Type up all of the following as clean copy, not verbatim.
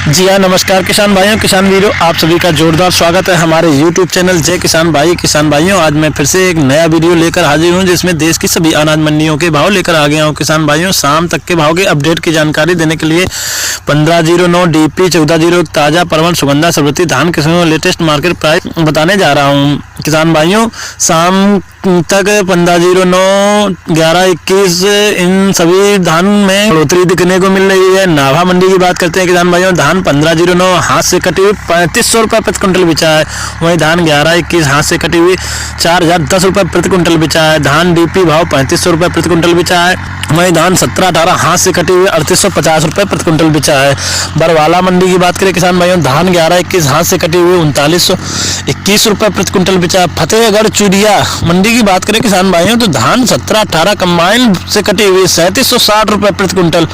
जी हाँ, नमस्कार किसान भाइयों, किसान वीरों, आप सभी का जोरदार स्वागत है हमारे YouTube चैनल जय किसान भाई। किसान भाइयों, आज मैं फिर से एक नया वीडियो लेकर हाजिर हूँ जिसमें देश की सभी अनाज मंडियों के भाव लेकर आ गया हूँ। किसान भाइयों, शाम तक के भाव के अपडेट की जानकारी देने के लिए 1509 DP 1401 ताज़ा परवल सुगंधा सरबती धान किस्मों लेटेस्ट मार्केट प्राइस बताने जा रहा हूँ। किसान भाइयों, शाम तक 1509 1121 इन सभी धान में बढ़ोतरी दिखने को मिल रही है। नाभा मंडी की बात करते हैं किसान भाइयों, धान 1509 हाथ से कटी हुई 3500 रुपये प्रति क्विंटल बिचा है। वहीं धान 1121 हाथ से कटी हुई 4010 रुपये प्रति क्विंटल बिचा है। धान DP भाव 3500 रुपये प्रति क्विंटल बिचा है। वहीं धान 1718 हाथ से कटी हुई 3850 रुपये प्रति क्विंटल बिचा है। बरवाला मंडी की बात करें किसान भाइयों, धान 1121 हाथ से कटी हुई 3921 रुपये प्रति क्विंटल बिचा है। फतेहगढ़ चूड़िया मंडी की बात करें किसान भाइयों, तो धान 1718 कंबाइन से कटी हुई 3760 रुपये प्रति क्विंटल।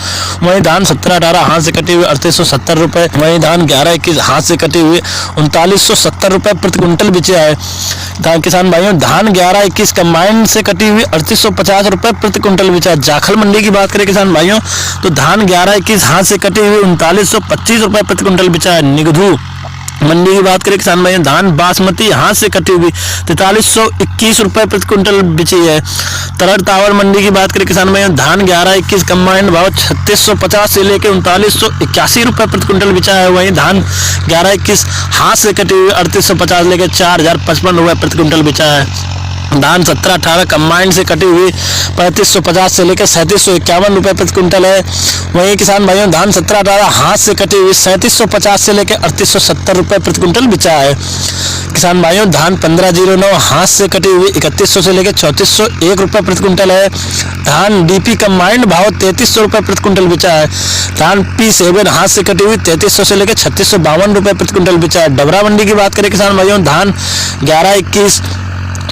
वहीं धान 1718 हाथ से कटी हुई 3870 रुपये। वहीं धान 1121 हाथ से कटी हुई 3970 रुपये प्रति क्विंटल बिचा है। किसान भाइयों, धान 1121 कंबाइन से कटी हुई 3850 रुपये प्रति क्विंटल बिचा है। जाखल मंडी की बात करें किसान भाइयों, तो धान 1121 हाथ से कटी हुई 3925 रुपये प्रति क्विंटल बिचा है। निगधू मंडी की बात करें किसान भाइयों, धान बासमती हाथ से कटी हुई 4321 रुपये प्रति क्विंटल बिची है। तरड़ तावर मंडी की बात करें किसान भाइयों, धान 1121 कंबाइंड भाव 3650 से लेकर 3981 रुपये प्रति क्विंटल बिचा है। वहीं धान 1121 हाथ से कटी हुई 3850 लेकर 4055 रुपये प्रति क्विंटल बिचा है। धान 1718 कंबाइंड से कटी हुई 3550 से लेकर 3751 रुपये प्रति क्विंटल है। वहीं किसान भाइयों, धान 1718 हाथ से कटी हुई 3750 से लेकर 3870 रुपये प्रति क्विंटल बिचा है। किसान भाइयों, धान 1509 हाथ से कटी हुई 3100 से लेकर 3401 रुपये प्रति क्विंटल है। धान DP कंबाइंड भाव 3300 रुपये प्रति क्विंटल बिचा है। धान P7 हाथ से कटी हुई 3300 से लेकर 3652 रुपये प्रति क्विंटल बिचा है। डबरा मंडी की बात करें किसान भाइयों, धान 1121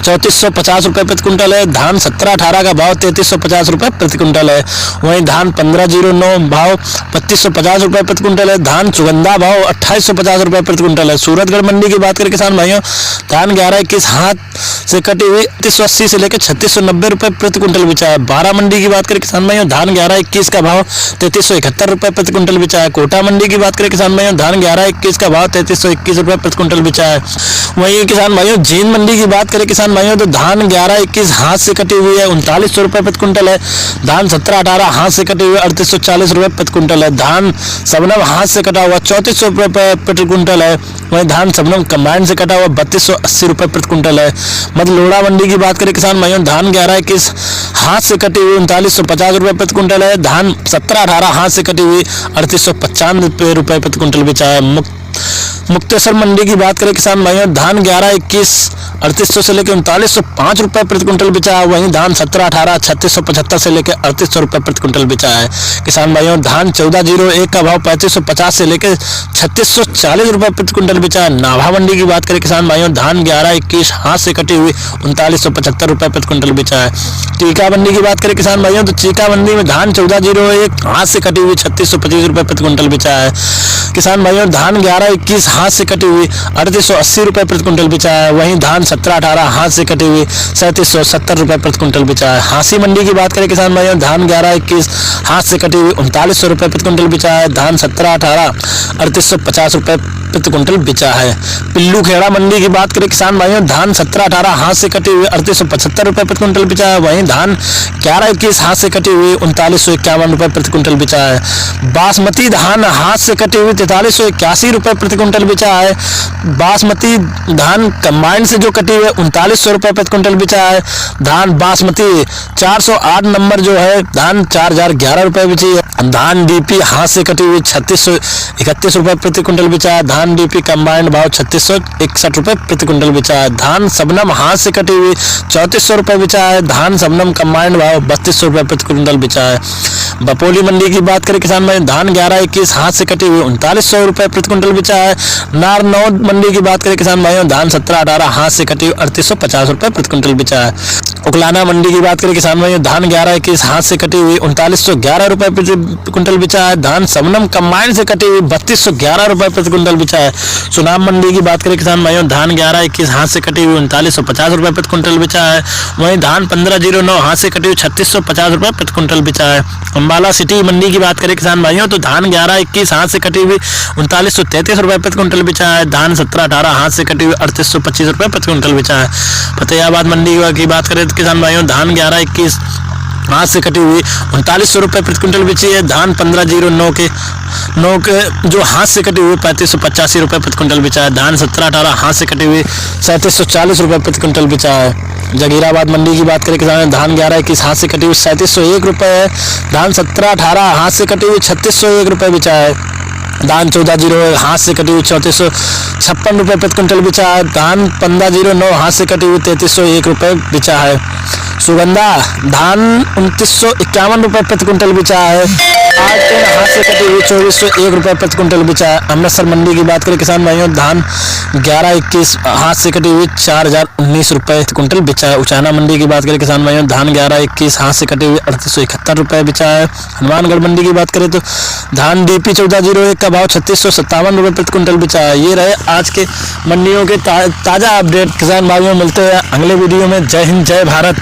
3450 रुपये प्रति क्विंटल है। धान 1718 का भाव 3350 रुपये प्रति क्विंटल है। वहीं धान 1509 भाव 3250 रुपये प्रति क्विंटल है। धान सुगंधा भाव 2850 रुपये प्रति क्विंटल है। सूरतगढ़ मंडी की बात करें किसान भाइयों, धान 1121 हाथ से कटी हुई 3380 से लेकर 3690 रुपये प्रति क्विंटल बिचा है। बारह मंडी की बात करें किसान भाइयों, धान 1121 का भाव 3371 रुपये प्रति क्विंटल बिचा है। कोटा मंडी की बात करें किसान भाइयों, धान 1121 का भाव 3321 रुपये प्रति क्विंटल बिचा है। वहीं किसान भाइयों, जींद मंडी की बात करें किसान भाइयों, तो धान 1121 हाथ से कटी हुई है 3900 रुपये प्रति क्विंटल है। धान 1718 हाथ से कटी हुई 3840 रुपये प्रति क्विंटल है। धान सबनम हाथ से कटा हुआ 3400 रुपये प्रति क्विंटल है। वहीं धान सबनम कंबाइन से कटा हुआ 3280 रुपये प्रति क्विंटल है। मधलोड़ा मंडी की बात करें किसान भाइयों, धान 1121 हाथ से कटी हुई 3950 रुपये प्रति क्विंटल है। धान 1718 हाथ से कटी हुई 3895 रुपये प्रति क्विंटल बिचा है। मुक्तेश्वर मंडी की बात करें किसान भाइयों, धान 1121 3800 से लेकर 3905 रुपये प्रति क्विंटल बिचा है। वहीं धान 1718 3675 से लेकर 3800 रुपये प्रति क्विंटल बिचा है। किसान भाइयों, धान 1401 का भाव 3550 से लेकर 3640 रुपये प्रति क्विंटल बिचा है। नाभा मंडी की बात करें किसान भाइयों, धान 1121 हाथ से कटी हुई 3975 रुपये प्रति क्विंटल बिचा है। चीका मंडी की बात करें किसान भाइयों, तो चीका मंडी में धान 1401 हाथ से कटी हुई 3625 रुपये प्रति क्विंटल बिचा है। किसान भाइयों, धान 1121 हाथ से कटी हुई 3880 रुपये प्रति क्विंटल बिचा है। वहीं धान 1718 हाथ से कटी हुई 3770 रुपये प्रति क्विंटल बिचा है। हांसी मंडी की बात करें किसान भाइयों, धान 1121 हाथ से कटी हुई 3900 रुपये प्रति क्विंटल बिचा है। धान 1718 3850 रुपये प्रति क्विंटल बिचा है। पिल्लू खेड़ा मंडी की बात करें किसान भाइयों, धान 1718 हाथ से कटी हुई 3875 रुपये प्रति क्विंटल बिचा है। वहीं धान 1121 हाथ से कटी हुई 3951 रुपये प्रति क्विंटल बिचा है। बासमती धान हाथ से कटी हुई 4381 रुपये प्रति क्विंटल बिचा है। बासमती धान कंबाइन से जो कटी हुई 3900 रुपये प्रति क्विंटल बिचा है। धान बासमती 408 नंबर जो है, धान 4011 रुपये बिची है। धान DP हाथ से कटी हुई 3631 रुपये प्रति क्विंटल बिचा है। धान DP कंबाइंड भाव 3661 रुपये प्रति क्विंटल बिचा है। धान सबनम हाथ से कटी हुई 3400 रुपये बिचा है। धान सबनम कंबाइंड भाव 3200 रुपये प्रति क्विंटल बिचा है। बपोली मंडी की बात करें किसान भाई, धान 1121 हाथ से कटी हुई 3900 रुपये प्रति क्विंटल बिचा है। नारनौद मंडी की बात करें किसान भाइयों, धान 1718 हाथ से कटी हुई 3850 रुपये प्रति क्विंटल बिचा है। उकलाना मंडी की बात करें किसान भाइयों, धान 1121 हाथ से कटी हुई 3911 रुपये प्रति क्विंटल बिचा है। धान सबनम कंबाइन से कटी हुई 3211 रुपये प्रति क्विंटल बिचा बिचा है। सुनाम मंडी की बात करें किसान भाइयों, धान 11-21 हाथ से कटी हुई 3950 रुपये प्रति क्विंटल बिचा है। वहीं धान 1509 हाथ से कटी हुई 3650 रुपये प्रति क्विंटल बिचा है। अम्बाला सिटी मंडी की बात करें किसान भाइयों, तो धान 11-21 हाथ से कटी हुई 3933 रुपये प्रति क्विंटल बिचा है। धान 17-18 हाथ से कटी हुई 3825 रुपये प्रति क्विंटल बिचा है। फतेहाबाद मंडी की बात करें तो किसान भाइयों, धान 11-21 हाथ से कटी हुई 3900 रुपये प्रति क्विंटल बिची है। धान 1509 के जो हाथ से कटी हुई 3585 रुपये प्रति क्विंटल बिचा है। धान 17-18 हाथ से कटी हुई 3740 रुपये प्रति क्विंटल बिचा है। जगीराबाद मंडी की बात करें किसान, धान 11-21 हाथ से कटी हुई 3701 रुपये है। धान 17-18 हाथ से कटी हुई 3601 रुपये बिचा है। धान 1401 हाथ से कटी हुई 3456 रुपये प्रति क्विंटल बिचा है। धान 1509 हाथ से कटी हुई 3301 रुपये बिचा है। सुगंधा धान 2951 रुपये प्रति क्विंटल बिचा है। आठ हाथ से कटी हुई 2401 रुपये प्रति क्विंटल बिचा है। अमृतसर मंडी की बात करें किसान भाइयों, धान 11-21 हाथ से कटी हुई 4019 रुपये प्रति क्विंटल बिचा है। उचाना मंडी की बात करें किसान भाइयों, धान 11-21 हाथ से कटी हुई 3871 रुपये बिचा है। हनुमानगढ़ मंडी की बात करें तो धान DP 1401 का भाव 3657 रुपये प्रति क्विंटल बिचा है। ये रहे आज के मंडियों के ताज़ा अपडेट किसान भाइयों। मिलते हैं अगले वीडियो में। जय हिंद, जय भारत।